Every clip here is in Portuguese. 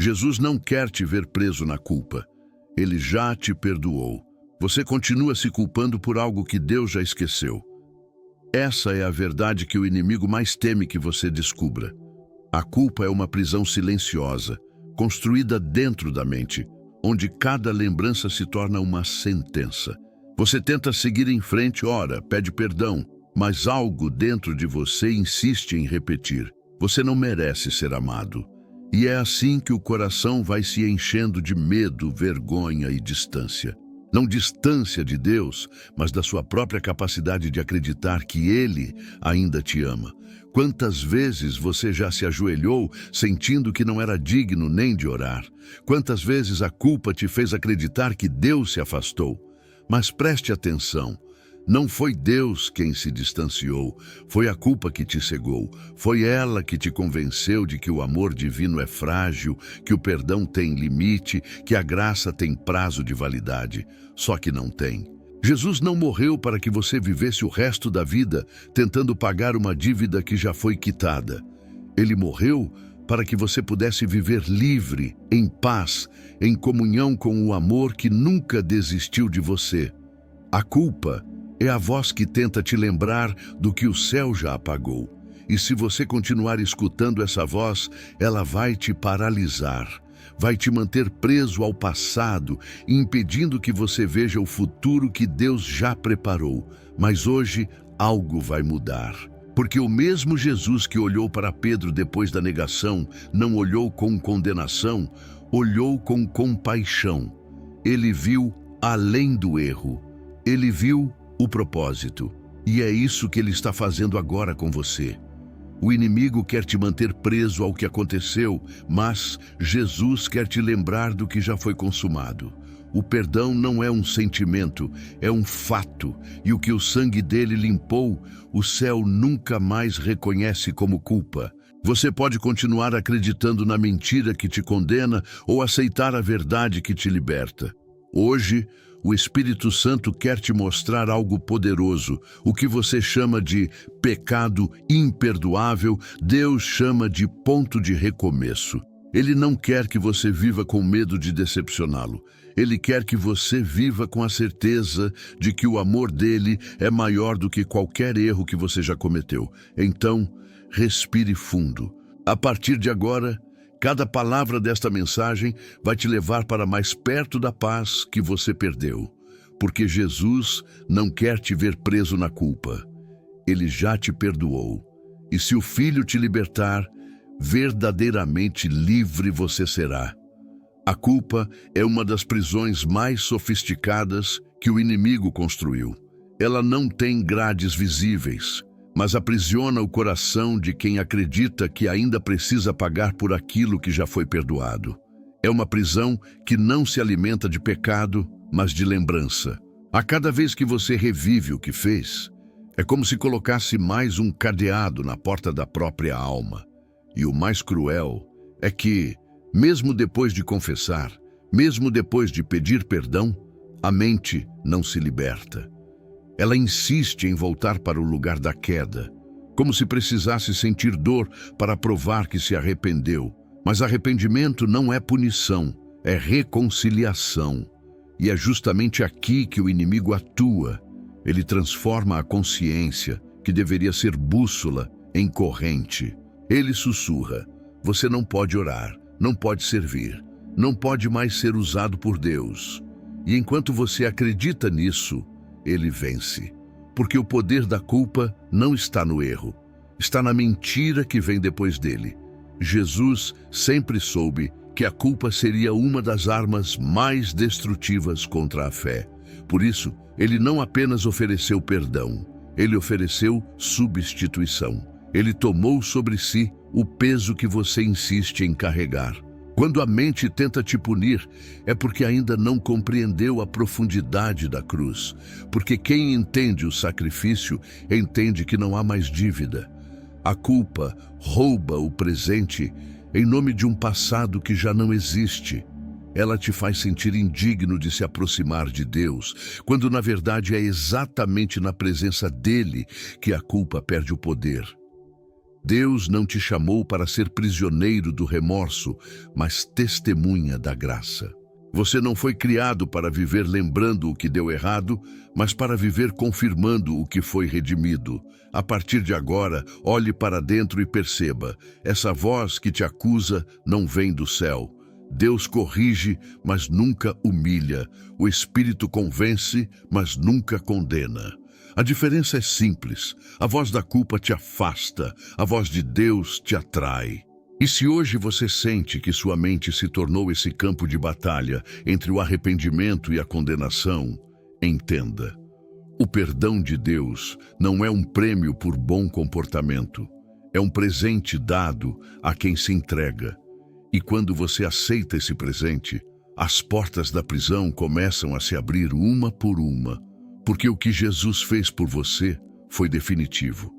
Jesus não quer te ver preso na culpa. Ele já te perdoou. Você continua se culpando por algo que Deus já esqueceu. Essa é a verdade que o inimigo mais teme que você descubra. A culpa é uma prisão silenciosa, construída dentro da mente, onde cada lembrança se torna uma sentença. Você tenta seguir em frente, ora, pede perdão, mas algo dentro de você insiste em repetir: você não merece ser amado. E é assim que o coração vai se enchendo de medo, vergonha e distância. Não distância de Deus, mas da sua própria capacidade de acreditar que Ele ainda te ama. Quantas vezes você já se ajoelhou sentindo que não era digno nem de orar? Quantas vezes a culpa te fez acreditar que Deus se afastou? Mas preste atenção. Não foi Deus quem se distanciou, foi a culpa que te cegou. Foi ela que te convenceu de que o amor divino é frágil, que o perdão tem limite, que a graça tem prazo de validade. Só que não tem. Jesus não morreu para que você vivesse o resto da vida tentando pagar uma dívida que já foi quitada. Ele morreu para que você pudesse viver livre, em paz, em comunhão com o amor que nunca desistiu de você. A culpa é a voz que tenta te lembrar do que o céu já apagou. E se você continuar escutando essa voz, ela vai te paralisar, vai te manter preso ao passado, impedindo que você veja o futuro que Deus já preparou. Mas hoje, algo vai mudar. Porque o mesmo Jesus que olhou para Pedro depois da negação, não olhou com condenação, olhou com compaixão. Ele viu além do erro. Ele viu o propósito. E é isso que ele está fazendo agora com você. O inimigo quer te manter preso ao que aconteceu, mas Jesus quer te lembrar do que já foi consumado. O perdão não é um sentimento, é um fato. E o que o sangue dele limpou, o céu nunca mais reconhece como culpa. Você pode continuar acreditando na mentira que te condena ou aceitar a verdade que te liberta. Hoje, o Espírito Santo quer te mostrar algo poderoso. O que você chama de pecado imperdoável, Deus chama de ponto de recomeço. Ele não quer que você viva com medo de decepcioná-lo. Ele quer que você viva com a certeza de que o amor dele é maior do que qualquer erro que você já cometeu. Então, respire fundo. A partir de agora, cada palavra desta mensagem vai te levar para mais perto da paz que você perdeu. Porque Jesus não quer te ver preso na culpa. Ele já te perdoou. E se o Filho te libertar, verdadeiramente livre você será. A culpa é uma das prisões mais sofisticadas que o inimigo construiu. Ela não tem grades visíveis, mas aprisiona o coração de quem acredita que ainda precisa pagar por aquilo que já foi perdoado. É uma prisão que não se alimenta de pecado, mas de lembrança. A cada vez que você revive o que fez, é como se colocasse mais um cadeado na porta da própria alma. E o mais cruel é que, mesmo depois de confessar, mesmo depois de pedir perdão, a mente não se liberta. Ela insiste em voltar para o lugar da queda, como se precisasse sentir dor para provar que se arrependeu. Mas arrependimento não é punição, é reconciliação. E é justamente aqui que o inimigo atua. Ele transforma a consciência, que deveria ser bússola, em corrente. Ele sussurra: você não pode orar, não pode servir, não pode mais ser usado por Deus. E enquanto você acredita nisso, ele vence. Porque o poder da culpa não está no erro, está na mentira que vem depois dele. Jesus sempre soube que a culpa seria uma das armas mais destrutivas contra a fé. Por isso, ele não apenas ofereceu perdão, ele ofereceu substituição. Ele tomou sobre si o peso que você insiste em carregar. Quando a mente tenta te punir, é porque ainda não compreendeu a profundidade da cruz. Porque quem entende o sacrifício, entende que não há mais dívida. A culpa rouba o presente em nome de um passado que já não existe. Ela te faz sentir indigno de se aproximar de Deus, quando na verdade é exatamente na presença dele que a culpa perde o poder. Deus não te chamou para ser prisioneiro do remorso, mas testemunha da graça. Você não foi criado para viver lembrando o que deu errado, mas para viver confirmando o que foi redimido. A partir de agora, olhe para dentro e perceba: essa voz que te acusa não vem do céu. Deus corrige, mas nunca humilha. O Espírito convence, mas nunca condena. A diferença é simples. A voz da culpa te afasta, a voz de Deus te atrai. E se hoje você sente que sua mente se tornou esse campo de batalha entre o arrependimento e a condenação, entenda: o perdão de Deus não é um prêmio por bom comportamento. É um presente dado a quem se entrega. E quando você aceita esse presente, as portas da prisão começam a se abrir uma por uma, porque o que Jesus fez por você foi definitivo.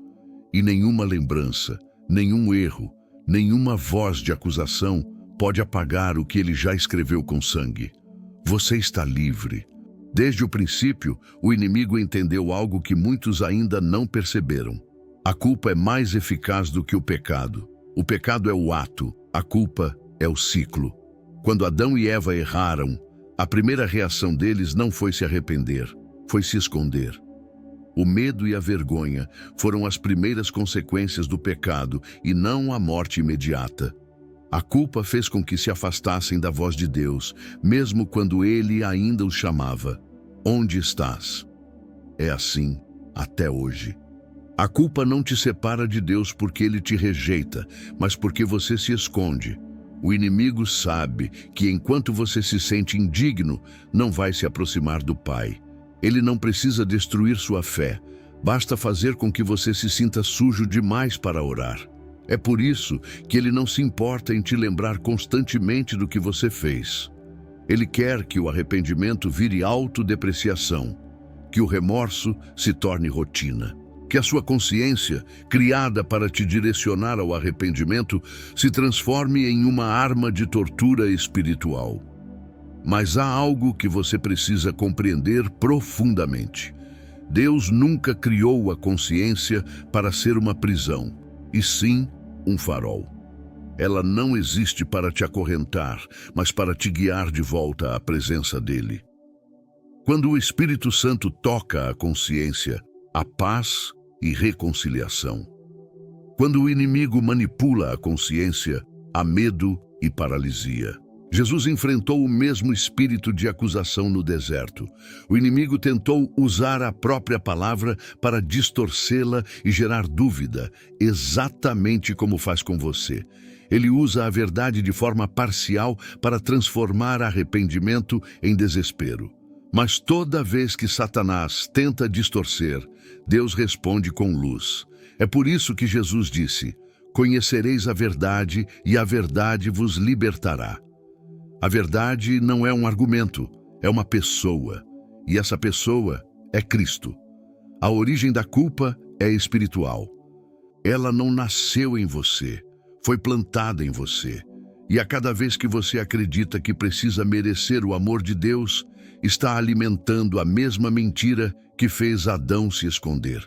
E nenhuma lembrança, nenhum erro, nenhuma voz de acusação pode apagar o que ele já escreveu com sangue. Você está livre. Desde o princípio, o inimigo entendeu algo que muitos ainda não perceberam. A culpa é mais eficaz do que o pecado. O pecado é o ato, a culpa é o ciclo. Quando Adão e Eva erraram, a primeira reação deles não foi se arrepender, foi se esconder. O medo e a vergonha foram as primeiras consequências do pecado e não a morte imediata. A culpa fez com que se afastassem da voz de Deus, mesmo quando Ele ainda os chamava. Onde estás? É assim até hoje. A culpa não te separa de Deus porque Ele te rejeita, mas porque você se esconde. O inimigo sabe que enquanto você se sente indigno, não vai se aproximar do Pai. Ele não precisa destruir sua fé, basta fazer com que você se sinta sujo demais para orar. É por isso que ele não se importa em te lembrar constantemente do que você fez. Ele quer que o arrependimento vire autodepreciação, que o remorso se torne rotina, que a sua consciência, criada para te direcionar ao arrependimento, se transforme em uma arma de tortura espiritual. Mas há algo que você precisa compreender profundamente. Deus nunca criou a consciência para ser uma prisão, e sim um farol. Ela não existe para te acorrentar, mas para te guiar de volta à presença dele. Quando o Espírito Santo toca a consciência, há paz e reconciliação. Quando o inimigo manipula a consciência, há medo e paralisia. Jesus enfrentou o mesmo espírito de acusação no deserto. O inimigo tentou usar a própria palavra para distorcê-la e gerar dúvida, exatamente como faz com você. Ele usa a verdade de forma parcial para transformar arrependimento em desespero. Mas toda vez que Satanás tenta distorcer, Deus responde com luz. É por isso que Jesus disse: "Conhecereis a verdade e a verdade vos libertará." A verdade não é um argumento, é uma pessoa. E essa pessoa é Cristo. A origem da culpa é espiritual. Ela não nasceu em você, foi plantada em você. E a cada vez que você acredita que precisa merecer o amor de Deus, está alimentando a mesma mentira que fez Adão se esconder.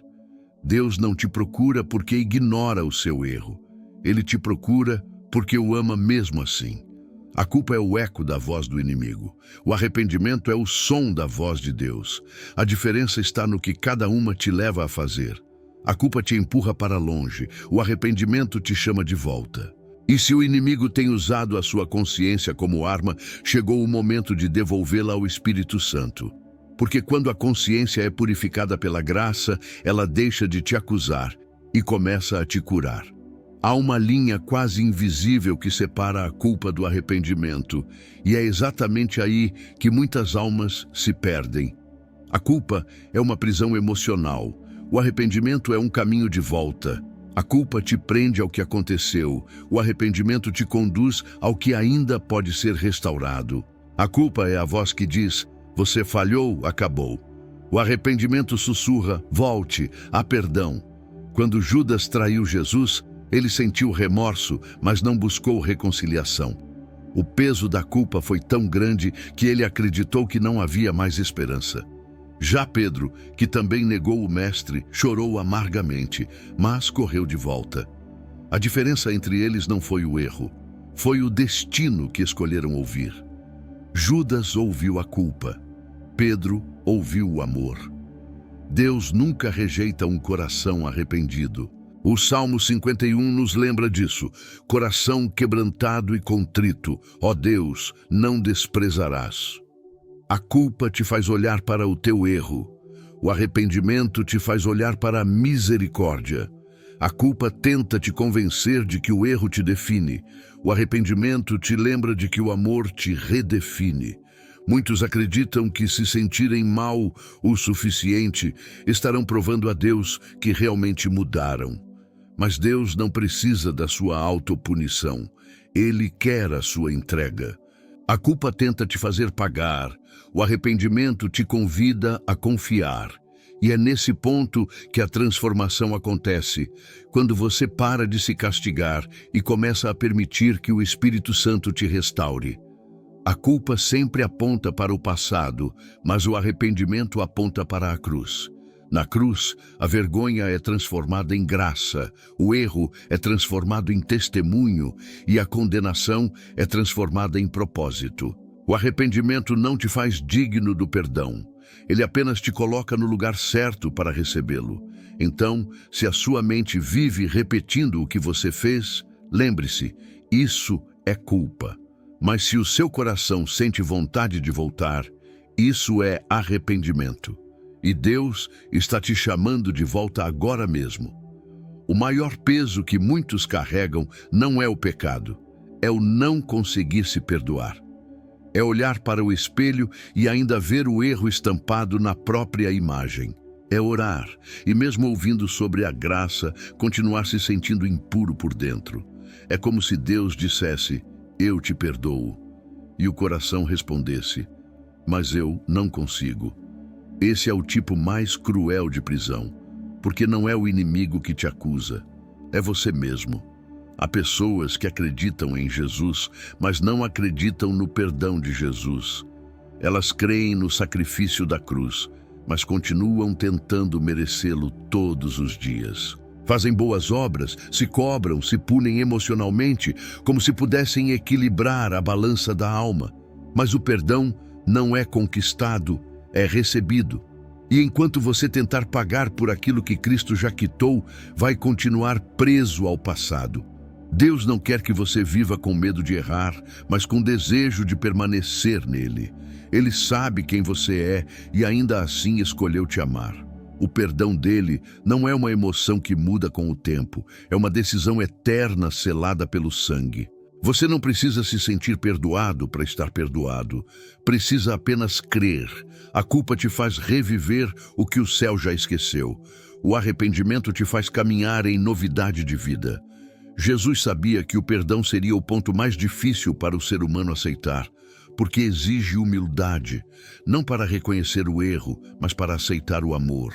Deus não te procura porque ignora o seu erro. Ele te procura porque o ama mesmo assim. A culpa é o eco da voz do inimigo. O arrependimento é o som da voz de Deus. A diferença está no que cada uma te leva a fazer. A culpa te empurra para longe, o arrependimento te chama de volta. E se o inimigo tem usado a sua consciência como arma, chegou o momento de devolvê-la ao Espírito Santo. Porque quando a consciência é purificada pela graça, ela deixa de te acusar e começa a te curar. Há uma linha quase invisível que separa a culpa do arrependimento, e é exatamente aí que muitas almas se perdem. A culpa é uma prisão emocional, o arrependimento é um caminho de volta. A culpa te prende ao que aconteceu, o arrependimento te conduz ao que ainda pode ser restaurado. A culpa é a voz que diz: "Você falhou, acabou." O arrependimento sussurra: "Volte, há perdão." Quando Judas traiu Jesus, ele sentiu remorso, mas não buscou reconciliação. O peso da culpa foi tão grande que ele acreditou que não havia mais esperança. Já Pedro, que também negou o mestre, chorou amargamente, mas correu de volta. A diferença entre eles não foi o erro, foi o destino que escolheram ouvir. Judas ouviu a culpa, Pedro ouviu o amor. Deus nunca rejeita um coração arrependido. O Salmo 51 nos lembra disso. Coração quebrantado e contrito, ó Deus, não desprezarás. A culpa te faz olhar para o teu erro. O arrependimento te faz olhar para a misericórdia. A culpa tenta te convencer de que o erro te define. O arrependimento te lembra de que o amor te redefine. Muitos acreditam que, se sentirem mal o suficiente, estarão provando a Deus que realmente mudaram. Mas Deus não precisa da sua autopunição. Ele quer a sua entrega. A culpa tenta te fazer pagar. O arrependimento te convida a confiar. E é nesse ponto que a transformação acontece, quando você para de se castigar e começa a permitir que o Espírito Santo te restaure. A culpa sempre aponta para o passado, mas o arrependimento aponta para a cruz. Na cruz, a vergonha é transformada em graça, o erro é transformado em testemunho e a condenação é transformada em propósito. O arrependimento não te faz digno do perdão. Ele apenas te coloca no lugar certo para recebê-lo. Então, se a sua mente vive repetindo o que você fez, lembre-se, isso é culpa. Mas se o seu coração sente vontade de voltar, isso é arrependimento. E Deus está te chamando de volta agora mesmo. O maior peso que muitos carregam não é o pecado, é o não conseguir se perdoar. É olhar para o espelho e ainda ver o erro estampado na própria imagem. É orar e, mesmo ouvindo sobre a graça, continuar se sentindo impuro por dentro. É como se Deus dissesse: eu te perdoo. E o coração respondesse: mas eu não consigo. Esse é o tipo mais cruel de prisão, porque não é o inimigo que te acusa, é você mesmo. Há pessoas que acreditam em Jesus, mas não acreditam no perdão de Jesus. Elas creem no sacrifício da cruz, mas continuam tentando merecê-lo todos os dias. Fazem boas obras, se cobram, se punem emocionalmente, como se pudessem equilibrar a balança da alma. Mas o perdão não é conquistado, é recebido. E enquanto você tentar pagar por aquilo que Cristo já quitou, vai continuar preso ao passado. Deus não quer que você viva com medo de errar, mas com desejo de permanecer nele. Ele sabe quem você é e ainda assim escolheu te amar. O perdão dele não é uma emoção que muda com o tempo, é uma decisão eterna selada pelo sangue. Você não precisa se sentir perdoado para estar perdoado. Precisa apenas crer. A culpa te faz reviver o que o céu já esqueceu. O arrependimento te faz caminhar em novidade de vida. Jesus sabia que o perdão seria o ponto mais difícil para o ser humano aceitar, porque exige humildade, não para reconhecer o erro, mas para aceitar o amor.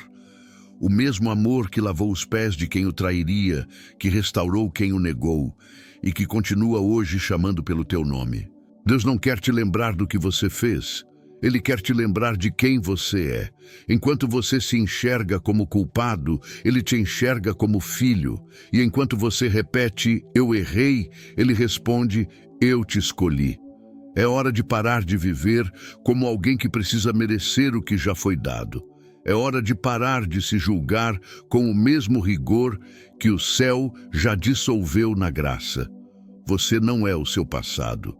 O mesmo amor que lavou os pés de quem o trairia, que restaurou quem o negou e que continua hoje chamando pelo teu nome. Deus não quer te lembrar do que você fez. Ele quer te lembrar de quem você é. Enquanto você se enxerga como culpado, Ele te enxerga como filho. E enquanto você repete, eu errei, Ele responde, eu te escolhi. É hora de parar de viver como alguém que precisa merecer o que já foi dado. É hora de parar de se julgar com o mesmo rigor que o céu já dissolveu na graça. Você não é o seu passado.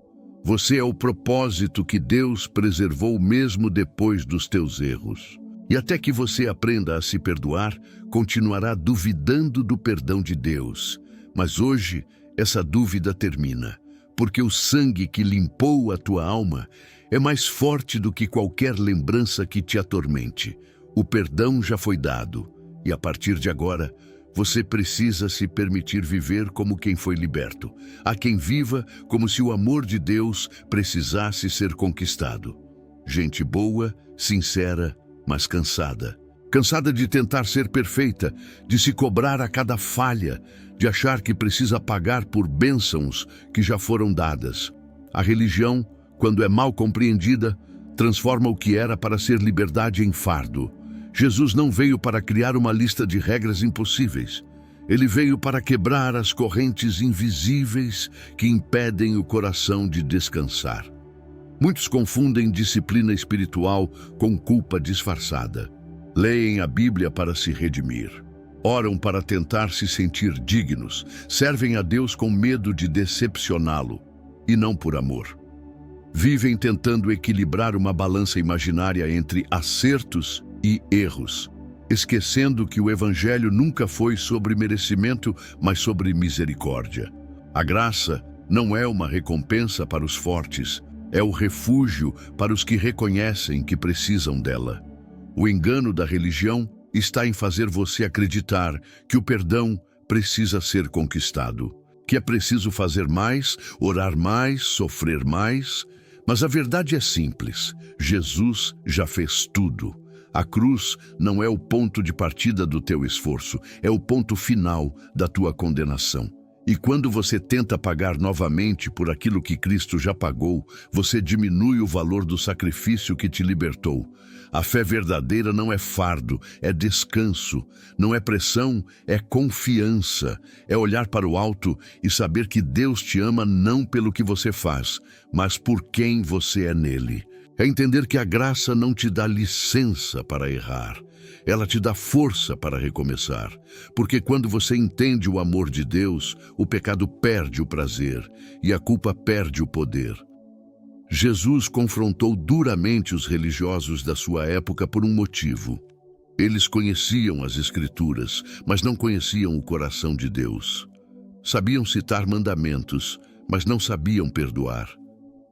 Você é o propósito que Deus preservou mesmo depois dos teus erros. E até que você aprenda a se perdoar, continuará duvidando do perdão de Deus. Mas hoje, essa dúvida termina, porque o sangue que limpou a tua alma é mais forte do que qualquer lembrança que te atormente. O perdão já foi dado, e a partir de agora, você precisa se permitir viver como quem foi liberto. Há quem viva como se o amor de Deus precisasse ser conquistado. Gente boa, sincera, mas cansada. Cansada de tentar ser perfeita, de se cobrar a cada falha, de achar que precisa pagar por bênçãos que já foram dadas. A religião, quando é mal compreendida, transforma o que era para ser liberdade em fardo. Jesus não veio para criar uma lista de regras impossíveis. Ele veio para quebrar as correntes invisíveis que impedem o coração de descansar. Muitos confundem disciplina espiritual com culpa disfarçada. Leem a Bíblia para se redimir. Oram para tentar se sentir dignos. Servem a Deus com medo de decepcioná-lo, e não por amor. Vivem tentando equilibrar uma balança imaginária entre acertos e erros, esquecendo que o Evangelho nunca foi sobre merecimento, mas sobre misericórdia. A graça não é uma recompensa para os fortes, é o refúgio para os que reconhecem que precisam dela. O engano da religião está em fazer você acreditar que o perdão precisa ser conquistado, que é preciso fazer mais, orar mais, sofrer mais. Mas a verdade é simples: Jesus já fez tudo. A cruz não é o ponto de partida do teu esforço, é o ponto final da tua condenação. E quando você tenta pagar novamente por aquilo que Cristo já pagou, você diminui o valor do sacrifício que te libertou. A fé verdadeira não é fardo, é descanso. Não é pressão, é confiança. É olhar para o alto e saber que Deus te ama não pelo que você faz, mas por quem você é nele. É entender que a graça não te dá licença para errar. Ela te dá força para recomeçar. Porque quando você entende o amor de Deus, o pecado perde o prazer e a culpa perde o poder. Jesus confrontou duramente os religiosos da sua época por um motivo. Eles conheciam as Escrituras, mas não conheciam o coração de Deus. Sabiam citar mandamentos, mas não sabiam perdoar.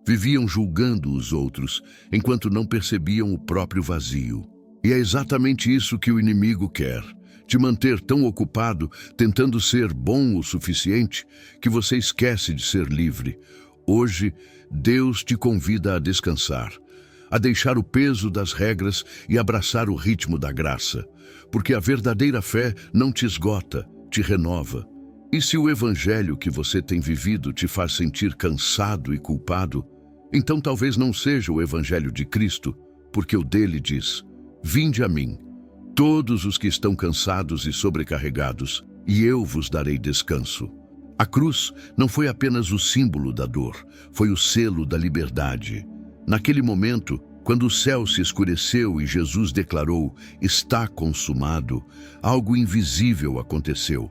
Viviam julgando os outros, enquanto não percebiam o próprio vazio. E é exatamente isso que o inimigo quer: te manter tão ocupado, tentando ser bom o suficiente, que você esquece de ser livre. Hoje, Deus te convida a descansar, a deixar o peso das regras e abraçar o ritmo da graça, porque a verdadeira fé não te esgota, te renova. E se o evangelho que você tem vivido te faz sentir cansado e culpado, então talvez não seja o evangelho de Cristo, porque o dele diz: vinde a mim, todos os que estão cansados e sobrecarregados, e eu vos darei descanso. A cruz não foi apenas o símbolo da dor, foi o selo da liberdade. Naquele momento, quando o céu se escureceu e Jesus declarou: está consumado, algo invisível aconteceu.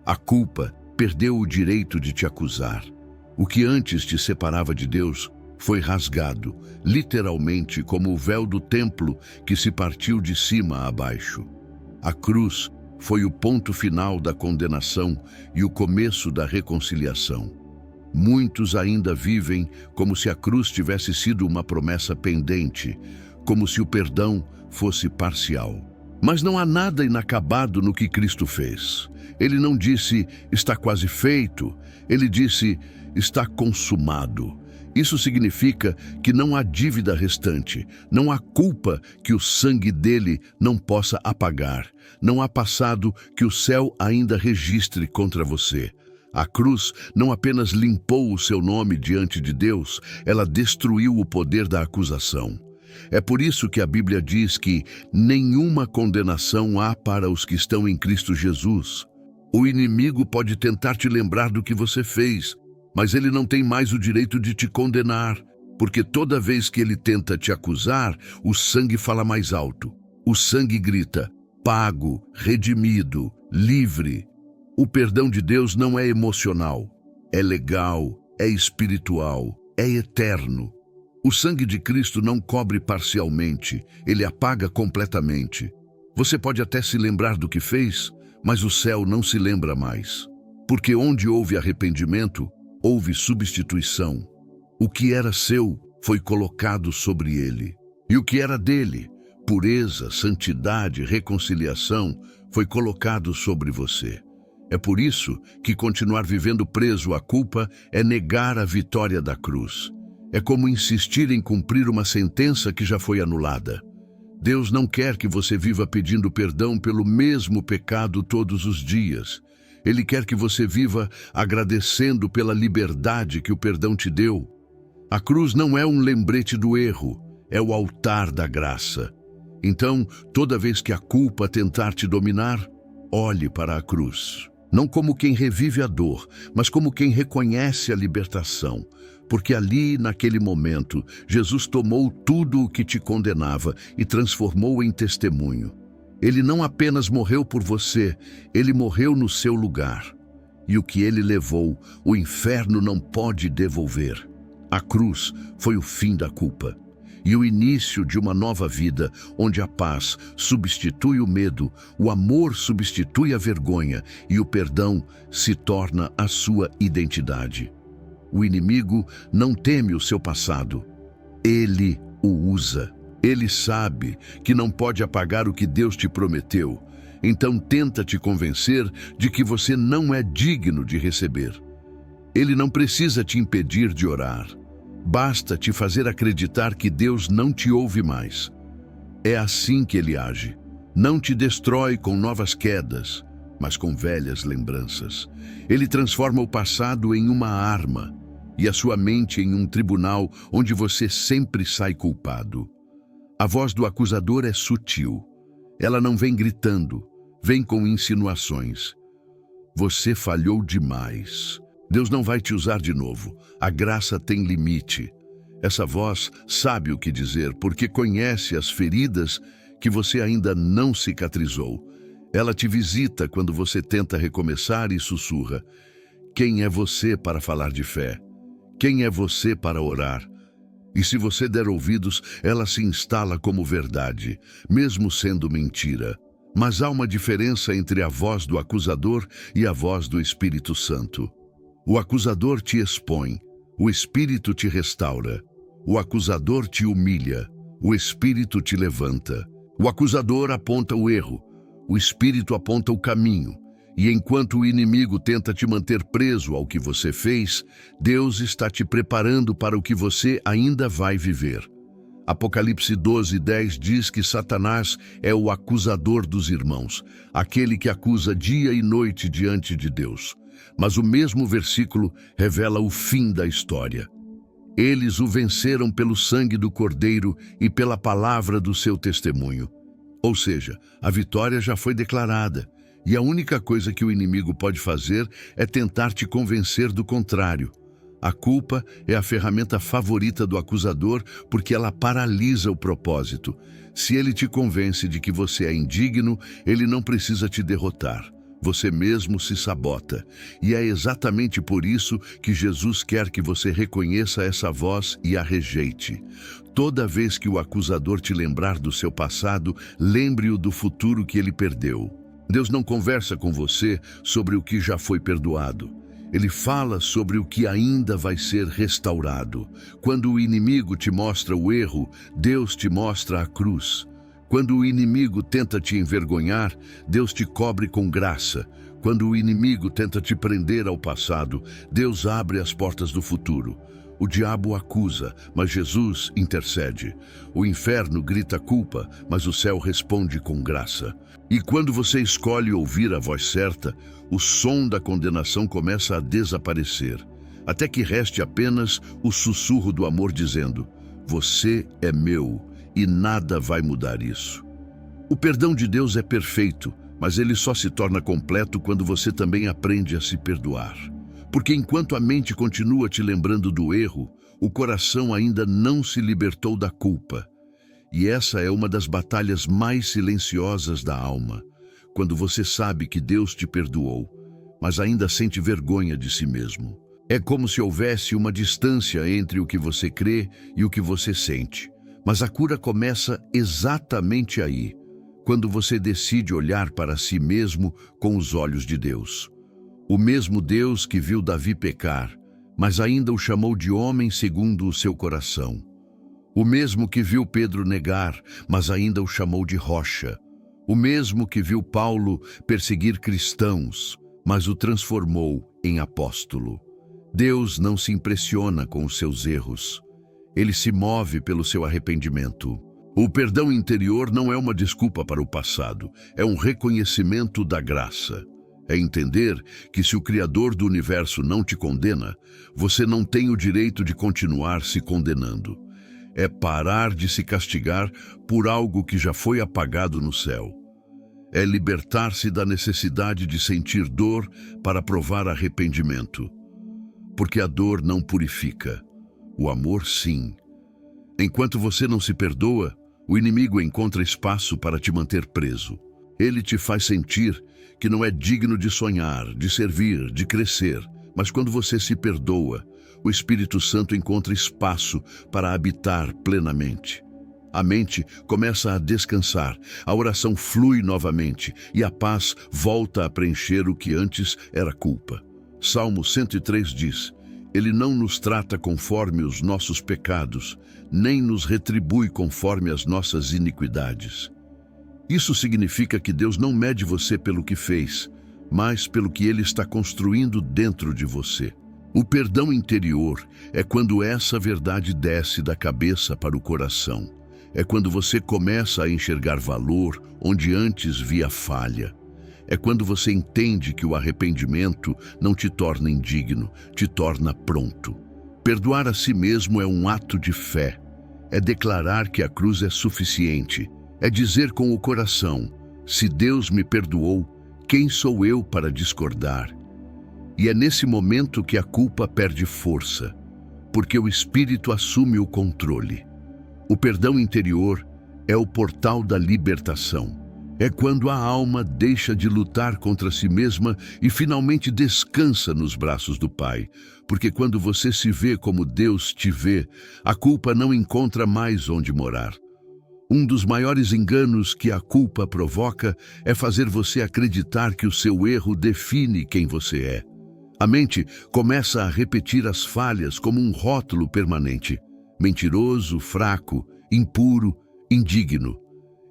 A culpa perdeu o direito de te acusar. O que antes te separava de Deus foi rasgado, literalmente como o véu do templo que se partiu de cima a baixo. A cruz foi o ponto final da condenação e o começo da reconciliação. Muitos ainda vivem como se a cruz tivesse sido uma promessa pendente, como se o perdão fosse parcial. Mas não há nada inacabado no que Cristo fez. Ele não disse: está quase feito. Ele disse: está consumado. Isso significa que não há dívida restante, não há culpa que o sangue dele não possa apagar, não há passado que o céu ainda registre contra você. A cruz não apenas limpou o seu nome diante de Deus, ela destruiu o poder da acusação. É por isso que a Bíblia diz que nenhuma condenação há para os que estão em Cristo Jesus. O inimigo pode tentar te lembrar do que você fez, mas ele não tem mais o direito de te condenar, porque toda vez que ele tenta te acusar, o sangue fala mais alto. O sangue grita: pago, redimido, livre. O perdão de Deus não é emocional, é legal, é espiritual, é eterno. O sangue de Cristo não cobre parcialmente, ele apaga completamente. Você pode até se lembrar do que fez, mas o céu não se lembra mais. Porque onde houve arrependimento, houve substituição. O que era seu foi colocado sobre ele. E o que era dele, pureza, santidade, reconciliação, foi colocado sobre você. É por isso que continuar vivendo preso à culpa é negar a vitória da cruz. É como insistir em cumprir uma sentença que já foi anulada. Deus não quer que você viva pedindo perdão pelo mesmo pecado todos os dias. Ele quer que você viva agradecendo pela liberdade que o perdão te deu. A cruz não é um lembrete do erro, é o altar da graça. Então, toda vez que a culpa tentar te dominar, olhe para a cruz. Não como quem revive a dor, mas como quem reconhece a libertação. Porque ali, naquele momento, Jesus tomou tudo o que te condenava e transformou em testemunho. Ele não apenas morreu por você, ele morreu no seu lugar. E o que ele levou, o inferno não pode devolver. A cruz foi o fim da culpa e o início de uma nova vida, onde a paz substitui o medo, o amor substitui a vergonha e o perdão se torna a sua identidade. O inimigo não teme o seu passado, ele o usa. Ele sabe que não pode apagar o que Deus te prometeu, então tenta te convencer de que você não é digno de receber. Ele não precisa te impedir de orar. Basta te fazer acreditar que Deus não te ouve mais. É assim que ele age. Não te destrói com novas quedas, mas com velhas lembranças. Ele transforma o passado em uma arma e a sua mente em um tribunal onde você sempre sai culpado. A voz do acusador é sutil. Ela não vem gritando, vem com insinuações. Você falhou demais. Deus não vai te usar de novo. A graça tem limite. Essa voz sabe o que dizer porque conhece as feridas que você ainda não cicatrizou. Ela te visita quando você tenta recomeçar e sussurra: quem é você para falar de fé? Quem é você para orar? E se você der ouvidos, ela se instala como verdade, mesmo sendo mentira. Mas há uma diferença entre a voz do acusador e a voz do Espírito Santo. O acusador te expõe, o Espírito te restaura. O acusador te humilha, o Espírito te levanta. O acusador aponta o erro, o Espírito aponta o caminho. E enquanto o inimigo tenta te manter preso ao que você fez, Deus está te preparando para o que você ainda vai viver. Apocalipse 12:10 diz que Satanás é o acusador dos irmãos, aquele que acusa dia e noite diante de Deus. Mas o mesmo versículo revela o fim da história. Eles o venceram pelo sangue do Cordeiro e pela palavra do seu testemunho. Ou seja, a vitória já foi declarada. E a única coisa que o inimigo pode fazer é tentar te convencer do contrário. A culpa é a ferramenta favorita do acusador porque ela paralisa o propósito. Se ele te convence de que você é indigno, ele não precisa te derrotar. Você mesmo se sabota. E é exatamente por isso que Jesus quer que você reconheça essa voz e a rejeite. Toda vez que o acusador te lembrar do seu passado, lembre-o do futuro que ele perdeu. Deus não conversa com você sobre o que já foi perdoado. Ele fala sobre o que ainda vai ser restaurado. Quando o inimigo te mostra o erro, Deus te mostra a cruz. Quando o inimigo tenta te envergonhar, Deus te cobre com graça. Quando o inimigo tenta te prender ao passado, Deus abre as portas do futuro. O diabo acusa, mas Jesus intercede. O inferno grita culpa, mas o céu responde com graça. E quando você escolhe ouvir a voz certa, o som da condenação começa a desaparecer, até que reste apenas o sussurro do amor dizendo: você é meu e nada vai mudar isso. O perdão de Deus é perfeito, mas ele só se torna completo quando você também aprende a se perdoar. Porque enquanto a mente continua te lembrando do erro, o coração ainda não se libertou da culpa. E essa é uma das batalhas mais silenciosas da alma, quando você sabe que Deus te perdoou, mas ainda sente vergonha de si mesmo. É como se houvesse uma distância entre o que você crê e o que você sente. Mas a cura começa exatamente aí, quando você decide olhar para si mesmo com os olhos de Deus. O mesmo Deus que viu Davi pecar, mas ainda o chamou de homem segundo o seu coração. O mesmo que viu Pedro negar, mas ainda o chamou de rocha. O mesmo que viu Paulo perseguir cristãos, mas o transformou em apóstolo. Deus não se impressiona com os seus erros. Ele se move pelo seu arrependimento. O perdão interior não é uma desculpa para o passado, é um reconhecimento da graça. É entender que se o Criador do universo não te condena, você não tem o direito de continuar se condenando. É parar de se castigar por algo que já foi apagado no céu. É libertar-se da necessidade de sentir dor para provar arrependimento. Porque a dor não purifica. O amor, sim. Enquanto você não se perdoa, o inimigo encontra espaço para te manter preso. Ele te faz sentir que não é digno de sonhar, de servir, de crescer. Mas quando você se perdoa, o Espírito Santo encontra espaço para habitar plenamente. A mente começa a descansar, a oração flui novamente e a paz volta a preencher o que antes era culpa. Salmo 103 diz: Ele não nos trata conforme os nossos pecados, nem nos retribui conforme as nossas iniquidades. Isso significa que Deus não mede você pelo que fez, mas pelo que Ele está construindo dentro de você. O perdão interior é quando essa verdade desce da cabeça para o coração. É quando você começa a enxergar valor onde antes via falha. É quando você entende que o arrependimento não te torna indigno, te torna pronto. Perdoar a si mesmo é um ato de fé. É declarar que a cruz é suficiente. É dizer com o coração: se Deus me perdoou, quem sou eu para discordar? E é nesse momento que a culpa perde força, porque o Espírito assume o controle. O perdão interior é o portal da libertação. É quando a alma deixa de lutar contra si mesma e finalmente descansa nos braços do Pai. Porque quando você se vê como Deus te vê, a culpa não encontra mais onde morar. Um dos maiores enganos que a culpa provoca é fazer você acreditar que o seu erro define quem você é. A mente começa a repetir as falhas como um rótulo permanente. Mentiroso, fraco, impuro, indigno.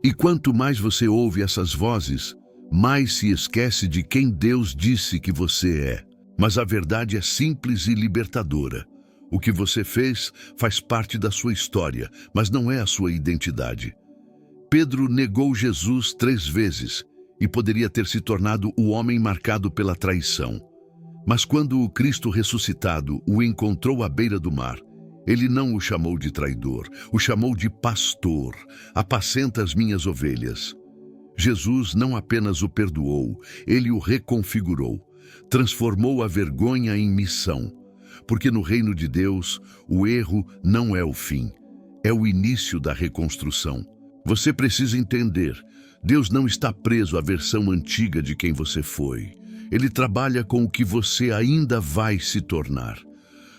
E quanto mais você ouve essas vozes, mais se esquece de quem Deus disse que você é. Mas a verdade é simples e libertadora. O que você fez faz parte da sua história, mas não é a sua identidade. Pedro negou Jesus 3 vezes e poderia ter se tornado o homem marcado pela traição. Mas quando o Cristo ressuscitado o encontrou à beira do mar, ele não o chamou de traidor, o chamou de pastor. Apacenta as minhas ovelhas. Jesus não apenas o perdoou, ele o reconfigurou, transformou a vergonha em missão. Porque no reino de Deus, o erro não é o fim, é o início da reconstrução. Você precisa entender, Deus não está preso à versão antiga de quem você foi. Ele trabalha com o que você ainda vai se tornar.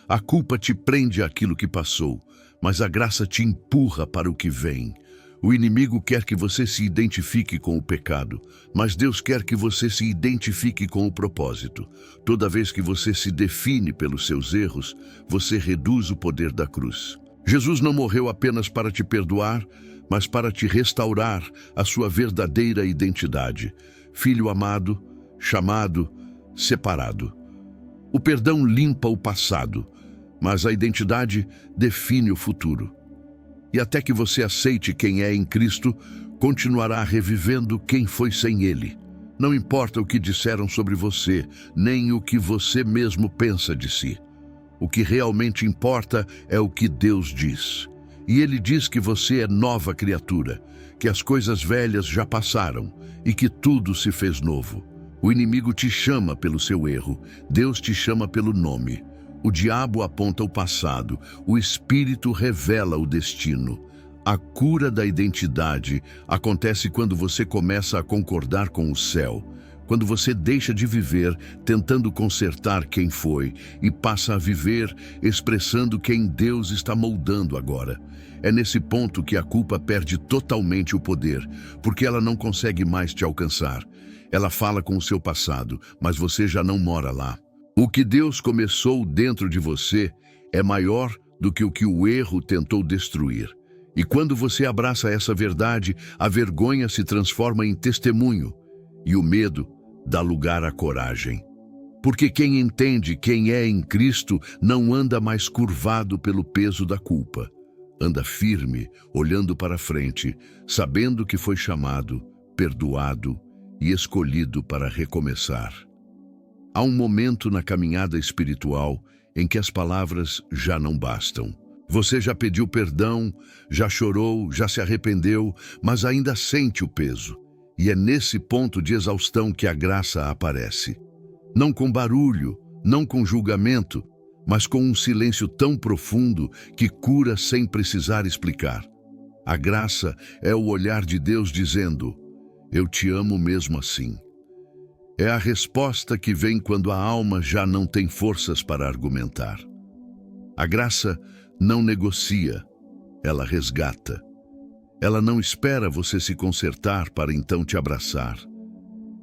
A culpa te prende àquilo que passou, mas a graça te empurra para o que vem. O inimigo quer que você se identifique com o pecado, mas Deus quer que você se identifique com o propósito. Toda vez que você se define pelos seus erros, você reduz o poder da cruz. Jesus não morreu apenas para te perdoar, mas para te restaurar a sua verdadeira identidade. Filho amado, chamado, separado. O perdão limpa o passado, mas a identidade define o futuro. E até que você aceite quem é em Cristo, continuará revivendo quem foi sem Ele. Não importa o que disseram sobre você, nem o que você mesmo pensa de si. O que realmente importa é o que Deus diz. E Ele diz que você é nova criatura, que as coisas velhas já passaram e que tudo se fez novo. O inimigo te chama pelo seu erro, Deus te chama pelo nome. O diabo aponta o passado, o Espírito revela o destino. A cura da identidade acontece quando você começa a concordar com o céu, quando você deixa de viver tentando consertar quem foi e passa a viver expressando quem Deus está moldando agora. É nesse ponto que a culpa perde totalmente o poder, porque ela não consegue mais te alcançar. Ela fala com o seu passado, mas você já não mora lá. O que Deus começou dentro de você é maior do que o erro tentou destruir. E quando você abraça essa verdade, a vergonha se transforma em testemunho e o medo dá lugar à coragem. Porque quem entende quem é em Cristo não anda mais curvado pelo peso da culpa. Anda firme, olhando para frente, sabendo que foi chamado, perdoado e escolhido para recomeçar. Há um momento na caminhada espiritual em que as palavras já não bastam. Você já pediu perdão, já chorou, já se arrependeu, mas ainda sente o peso. E é nesse ponto de exaustão que a graça aparece. Não com barulho, não com julgamento, mas com um silêncio tão profundo que cura sem precisar explicar. A graça é o olhar de Deus dizendo: eu te amo mesmo assim. É a resposta que vem quando a alma já não tem forças para argumentar. A graça não negocia, ela resgata. Ela não espera você se consertar para então te abraçar.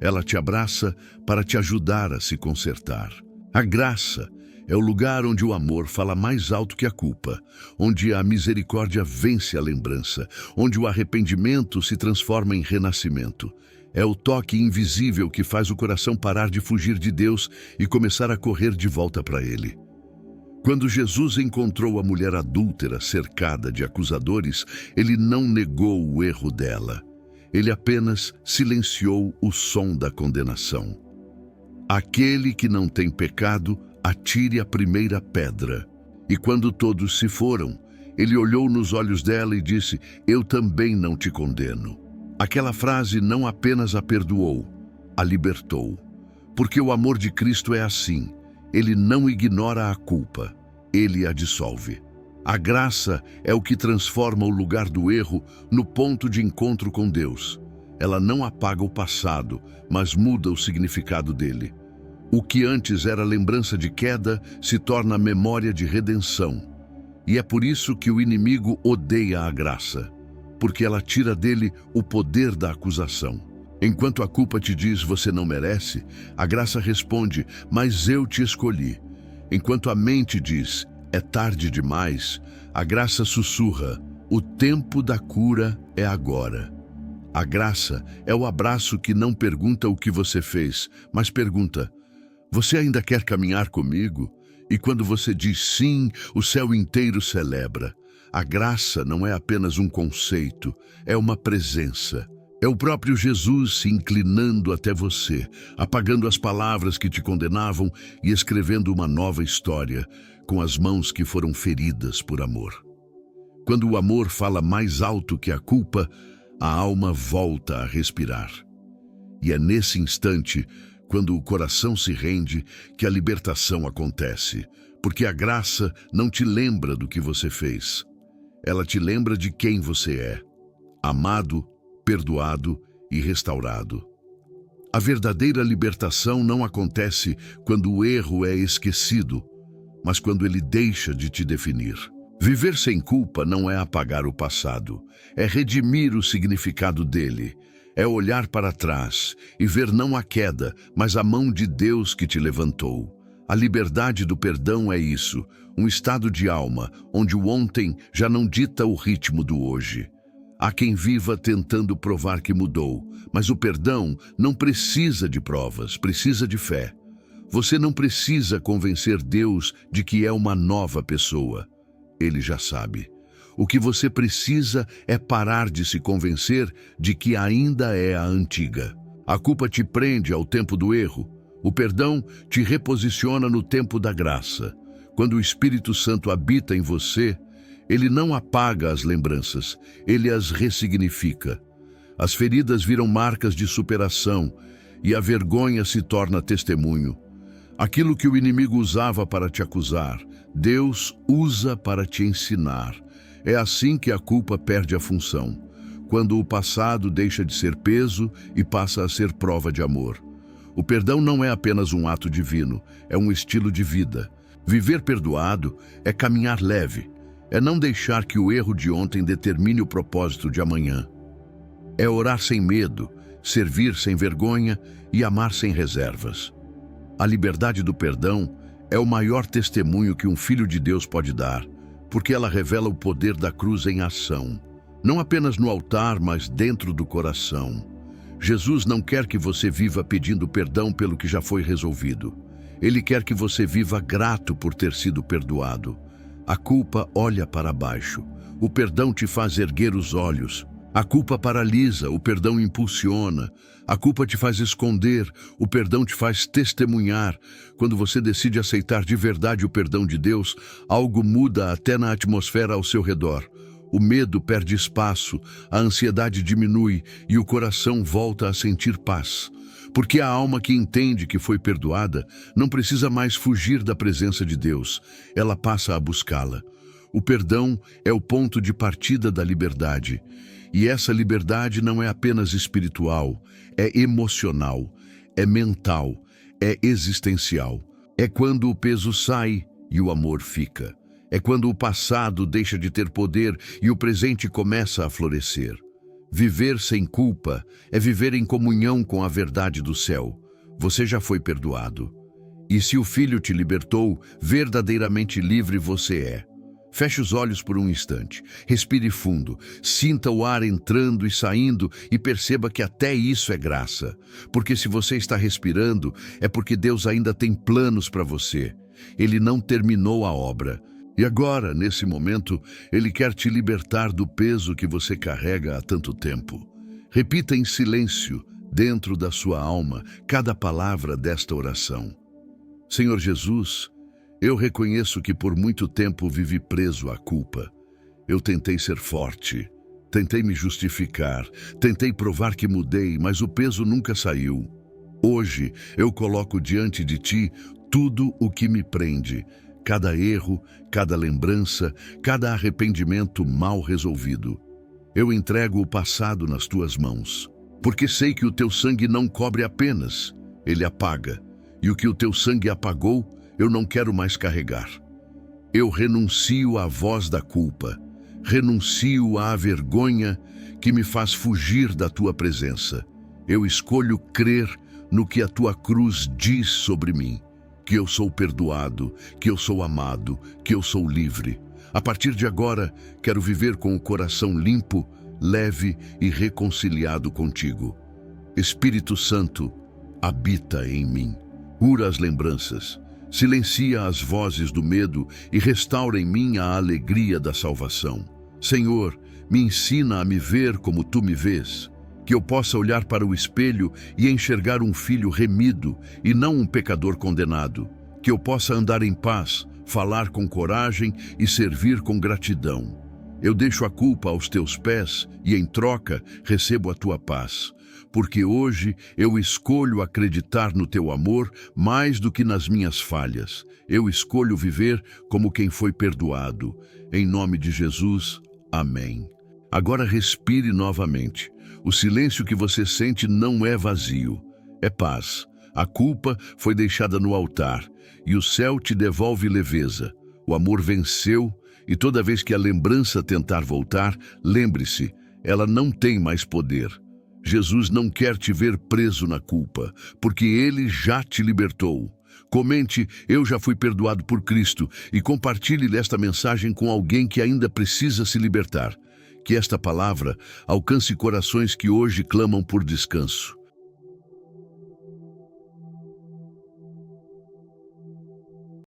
Ela te abraça para te ajudar a se consertar. A graça é o lugar onde o amor fala mais alto que a culpa, onde a misericórdia vence a lembrança, onde o arrependimento se transforma em renascimento. É o toque invisível que faz o coração parar de fugir de Deus e começar a correr de volta para Ele. Quando Jesus encontrou a mulher adúltera cercada de acusadores, Ele não negou o erro dela. Ele apenas silenciou o som da condenação. Aquele que não tem pecado, atire a primeira pedra. E quando todos se foram, Ele olhou nos olhos dela e disse: eu também não te condeno. Aquela frase não apenas a perdoou, a libertou. Porque o amor de Cristo é assim. Ele não ignora a culpa, Ele a dissolve. A graça é o que transforma o lugar do erro no ponto de encontro com Deus. Ela não apaga o passado, mas muda o significado dele. O que antes era lembrança de queda se torna memória de redenção. E é por isso que o inimigo odeia a graça, porque ela tira dele o poder da acusação. Enquanto a culpa te diz você não merece, a graça responde: mas eu te escolhi. Enquanto a mente diz é tarde demais, a graça sussurra: o tempo da cura é agora. A graça é o abraço que não pergunta o que você fez, mas pergunta: você ainda quer caminhar comigo? E quando você diz sim, o céu inteiro celebra. A graça não é apenas um conceito, é uma presença. É o próprio Jesus se inclinando até você, apagando as palavras que te condenavam e escrevendo uma nova história, com as mãos que foram feridas por amor. Quando o amor fala mais alto que a culpa, a alma volta a respirar. E é nesse instante, quando o coração se rende, que a libertação acontece, porque a graça não te lembra do que você fez. Ela te lembra de quem você é, amado, perdoado e restaurado. A verdadeira libertação não acontece quando o erro é esquecido, mas quando ele deixa de te definir. Viver sem culpa não é apagar o passado, é redimir o significado dele. É olhar para trás e ver não a queda, mas a mão de Deus que te levantou. A liberdade do perdão é isso, um estado de alma, onde o ontem já não dita o ritmo do hoje. Há quem viva tentando provar que mudou, mas o perdão não precisa de provas, precisa de fé. Você não precisa convencer Deus de que é uma nova pessoa. Ele já sabe. O que você precisa é parar de se convencer de que ainda é a antiga. A culpa te prende ao tempo do erro. O perdão te reposiciona no tempo da graça. Quando o Espírito Santo habita em você, ele não apaga as lembranças, ele as ressignifica. As feridas viram marcas de superação e a vergonha se torna testemunho. Aquilo que o inimigo usava para te acusar, Deus usa para te ensinar. É assim que a culpa perde a função, quando o passado deixa de ser peso e passa a ser prova de amor. O perdão não é apenas um ato divino, é um estilo de vida. Viver perdoado é caminhar leve, é não deixar que o erro de ontem determine o propósito de amanhã. É orar sem medo, servir sem vergonha e amar sem reservas. A liberdade do perdão é o maior testemunho que um filho de Deus pode dar, porque ela revela o poder da cruz em ação, não apenas no altar, mas dentro do coração. Jesus não quer que você viva pedindo perdão pelo que já foi resolvido. Ele quer que você viva grato por ter sido perdoado. A culpa olha para baixo. O perdão te faz erguer os olhos. A culpa paralisa, o perdão impulsiona. A culpa te faz esconder, o perdão te faz testemunhar. Quando você decide aceitar de verdade o perdão de Deus, algo muda até na atmosfera ao seu redor. O medo perde espaço, a ansiedade diminui e o coração volta a sentir paz. Porque a alma que entende que foi perdoada não precisa mais fugir da presença de Deus, ela passa a buscá-la. O perdão é o ponto de partida da liberdade. E essa liberdade não é apenas espiritual, é emocional, é mental, é existencial. É quando o peso sai e o amor fica. É quando o passado deixa de ter poder e o presente começa a florescer. Viver sem culpa é viver em comunhão com a verdade do céu. Você já foi perdoado. E se o Filho te libertou, verdadeiramente livre você é. Feche os olhos por um instante, respire fundo, sinta o ar entrando e saindo e perceba que até isso é graça. Porque se você está respirando, é porque Deus ainda tem planos para você. Ele não terminou a obra. E agora, nesse momento, Ele quer te libertar do peso que você carrega há tanto tempo. Repita em silêncio, dentro da sua alma, cada palavra desta oração. Senhor Jesus, eu reconheço que por muito tempo vivi preso à culpa. Eu tentei ser forte, tentei me justificar, tentei provar que mudei, mas o peso nunca saiu. Hoje eu coloco diante de Ti tudo o que me prende, cada erro, cada lembrança, cada arrependimento mal resolvido. Eu entrego o passado nas Tuas mãos, porque sei que o Teu sangue não cobre apenas, ele apaga, e o que o Teu sangue apagou, eu não quero mais carregar. Eu renuncio à voz da culpa, renuncio à vergonha que me faz fugir da Tua presença. Eu escolho crer no que a Tua cruz diz sobre mim, que eu sou perdoado, que eu sou amado, que eu sou livre. A partir de agora, quero viver com o coração limpo, leve e reconciliado contigo. Espírito Santo, habita em mim. Cura as lembranças, silencia as vozes do medo e restaura em mim a alegria da salvação. Senhor, me ensina a me ver como Tu me vês, que eu possa olhar para o espelho e enxergar um filho remido e não um pecador condenado, que eu possa andar em paz, falar com coragem e servir com gratidão. Eu deixo a culpa aos Teus pés e, em troca, recebo a Tua paz. Porque hoje eu escolho acreditar no Teu amor mais do que nas minhas falhas. Eu escolho viver como quem foi perdoado. Em nome de Jesus, amém. Agora respire novamente. O silêncio que você sente não é vazio, é paz. A culpa foi deixada no altar e o céu te devolve leveza. O amor venceu e toda vez que a lembrança tentar voltar, lembre-se, ela não tem mais poder. Jesus não quer te ver preso na culpa, porque Ele já te libertou. Comente, eu já fui perdoado por Cristo, e compartilhe esta mensagem com alguém que ainda precisa se libertar. Que esta palavra alcance corações que hoje clamam por descanso.